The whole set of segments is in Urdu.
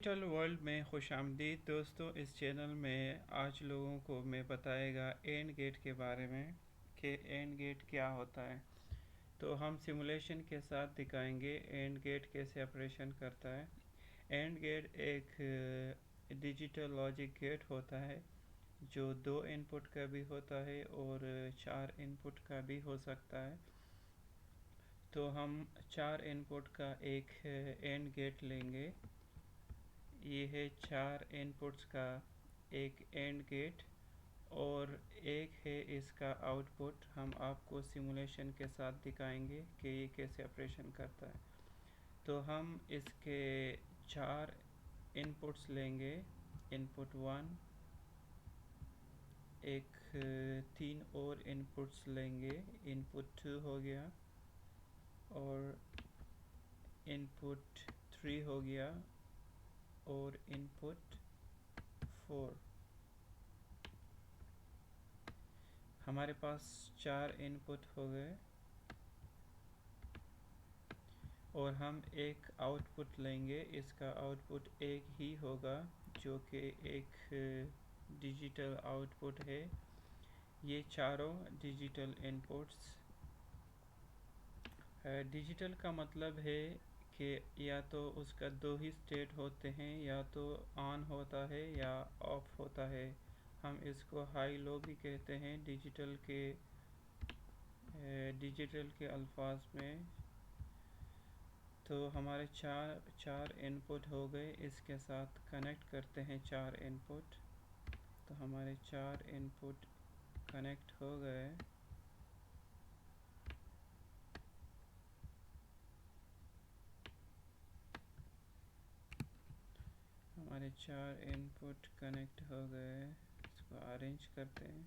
ڈیجیٹل ورلڈ میں خوش آمدید دوستوں. اس چینل میں آج لوگوں کو میں بتائے گا اینڈ گیٹ کے بارے میں کہ اینڈ گیٹ کیا ہوتا ہے. تو ہم سیمولیشن کے ساتھ دکھائیں گے اینڈ گیٹ کیسے آپریشن کرتا ہے. اینڈ گیٹ ایک ڈیجیٹل لاجک گیٹ ہوتا ہے جو 2 ان پٹ کا بھی ہوتا ہے اور 4 ان پٹ کا بھی ہو سکتا ہے. تو ہم 4 ان پٹ کا ایک اینڈ گیٹ لیں گے. یہ ہے 4 ان پٹس کا ایک اینڈ گیٹ اور ایک ہے اس کا آؤٹ پٹ. ہم آپ کو سیمولیشن کے ساتھ دکھائیں گے کہ یہ کیسے آپریشن کرتا ہے. تو ہم اس کے 4 ان پٹس لیں گے. ان پٹ 1 ایک 3 اور ان پٹس لیں گے. ان پٹ 2 ہو گیا اور ان پٹ 3 ہو گیا اور ان پٹ 4. ہمارے پاس 4 ان پٹ ہو گئے اور ہم ایک آؤٹ پٹ لیں گے. اس کا آؤٹ پٹ ایک ہی ہوگا جو کہ ایک ڈیجیٹل آؤٹ پٹ ہے. یہ چاروں ڈیجیٹل ان پٹس. ڈیجیٹل کا مطلب ہے کہ یا تو اس کا 2 ہی اسٹیٹ ہوتے ہیں, یا تو آن ہوتا ہے یا آف ہوتا ہے. ہم اس کو ہائی لو بھی کہتے ہیں ڈیجیٹل کے الفاظ میں. تو ہمارے 4 ان پٹ ہو گئے. اس کے ساتھ کنیکٹ کرتے ہیں 4 ان پٹ. تو ہمارے 4 ان پٹ کنیکٹ ہو گئے. ہمارے 4 ان پٹ کنیکٹ ہو گئے. اس کو ارینج کرتے ہیں.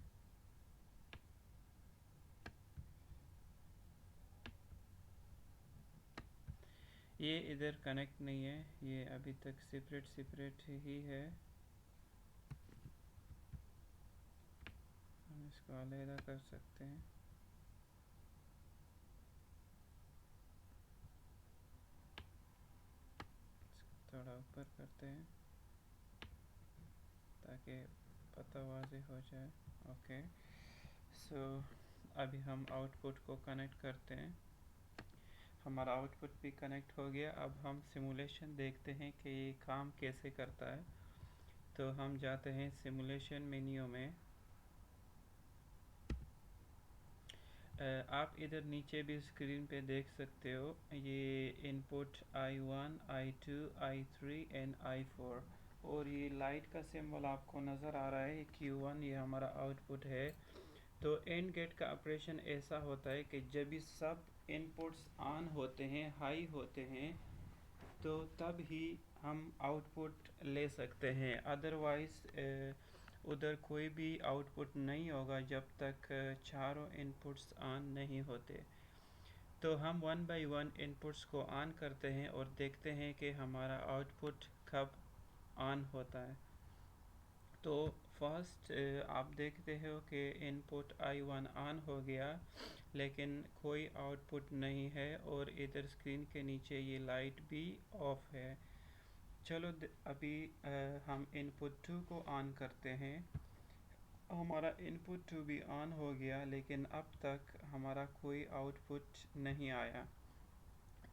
یہ ادھر کنیکٹ نہیں ہے, یہ ابھی تک سپریٹ ہی ہے. ہم اس کو علیحدہ کر سکتے ہیں. اس کو تھوڑا اوپر کرتے ہیں تاکہ پتہ واضح ہو جائے. اوکے, سو ابھی ہم آؤٹ پٹ کو کنیکٹ کرتے ہیں. ہمارا آؤٹ پٹ بھی کنیکٹ ہو گیا. اب ہم سیمولیشن دیکھتے ہیں کہ یہ کام کیسے کرتا ہے. تو ہم جاتے ہیں سیمولیشن مینیو میں. آپ ادھر نیچے بھی اسکرین پہ دیکھ سکتے ہو, یہ ان پٹ I1 I2 I3 and I4 اور یہ لائٹ کا سمبل آپ کو نظر آ رہا ہے Q1. یہ ہمارا آؤٹ پٹ ہے. تو اینڈ گیٹ کا آپریشن ایسا ہوتا ہے کہ جب یہ سب ان پٹس آن ہوتے ہیں, ہائی ہوتے ہیں, تو تب ہی ہم آؤٹ پٹ لے سکتے ہیں. ادروائز ادھر کوئی بھی آؤٹ پٹ نہیں ہوگا جب تک چاروں ان پٹس آن نہیں ہوتے. تو ہم 1 بائی 1 ان پٹس کو آن کرتے ہیں اور دیکھتے ہیں کہ ہمارا آؤٹ پٹ کب آن ہوتا ہے. تو فرسٹ آپ دیکھتے ہو کہ ان پٹ I1 آن ہو گیا لیکن کوئی آؤٹ پٹ نہیں ہے, اور ادھر اسکرین کے نیچے یہ لائٹ بھی آف ہے. چلو ابھی ہم ان پٹ 2 کو آن کرتے ہیں. ہمارا ان پٹ 2 بھی آن ہو گیا لیکن اب تک ہمارا کوئی آؤٹ پٹ نہیں آیا.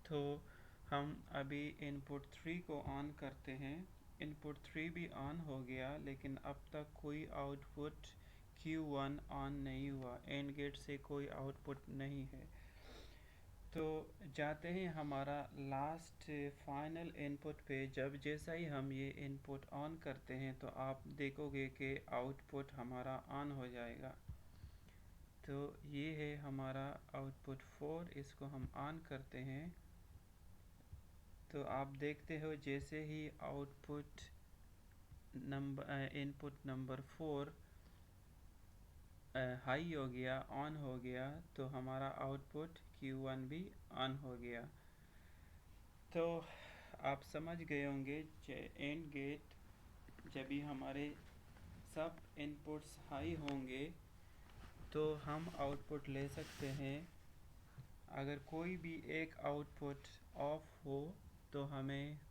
تو ہم ابھی ان پٹ 3 کو آن کرتے ہیں. ان پٹ 3 بھی آن ہو گیا لیکن اب تک کوئی آؤٹ پٹ Q1 آن نہیں ہوا. اینڈ گیٹ سے کوئی آؤٹ پٹ نہیں ہے. تو جاتے ہیں ہمارا لاسٹ فائنل ان پٹ پہ. جیسا ہی ہم یہ ان پٹ آن کرتے ہیں تو آپ دیکھو گے کہ آؤٹ پٹ ہمارا آن ہو جائے گا. تو یہ ہے ہمارا آؤٹ پٹ 4. اس کو ہم آن کرتے ہیں تو آپ دیکھتے ہو جیسے ہی آؤٹ پٹ ان پٹ نمبر 4 ہائی ہو گیا, آن ہو گیا, تو ہمارا آؤٹ پٹ Q1 بھی آن ہو گیا. تو آپ سمجھ گئے ہوں گے اینڈ گیٹ جب بھی ہمارے سب ان پٹس ہائی ہوں گے تو ہم آؤٹ پٹ لے سکتے ہیں. اگر کوئی بھی ایک آؤٹ پٹ آف ہو تو ہمیں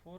4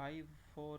I4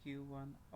Q1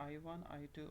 I1 I2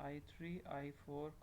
I3 I4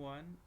1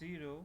0।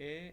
A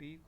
B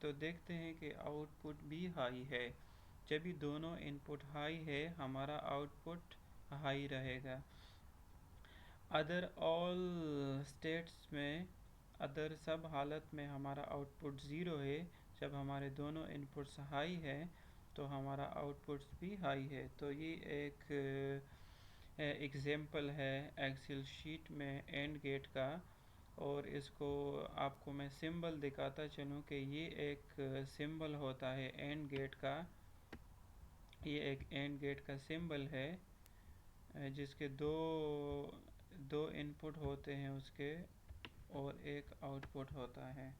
تو دیکھتے ہیں کہ آؤٹ پٹ بھی ہائی ہے. جب یہ دونوں ان پٹ ہائی ہے ہمارا آؤٹ پٹ ہائی رہے گا. ادر آل اسٹیٹس میں، ادر سب حالت میں ہمارا آؤٹ پٹ 0 ہے. جب ہمارے دونوں ان پٹس ہائی ہے تو ہمارا آؤٹ پٹس بھی ہائی ہے. تو یہ ایک ایگزامپل ہے ایکسل شیٹ میں اینڈ گیٹ کا، اور اس کو آپ کو میں سمبل دکھاتا چلوں کہ یہ ایک سمبل ہوتا ہے اینڈ گیٹ کا. یہ ایک اینڈ گیٹ کا سمبل ہے جس کے دو ان پٹ ہوتے ہیں اس کے، اور ایک آؤٹ پٹ ہوتا ہے.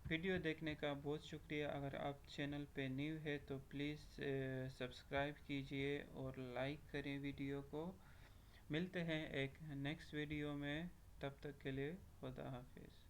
ویڈیو دیکھنے کا بہت شکریہ. اگر آپ چینل پہ نیو ہے تو پلیز سبسکرائب کیجئے اور لائک کریں ویڈیو کو. ملتے ہیں ایک نیکسٹ ویڈیو میں، تب تک کے لیے خدا حافظ.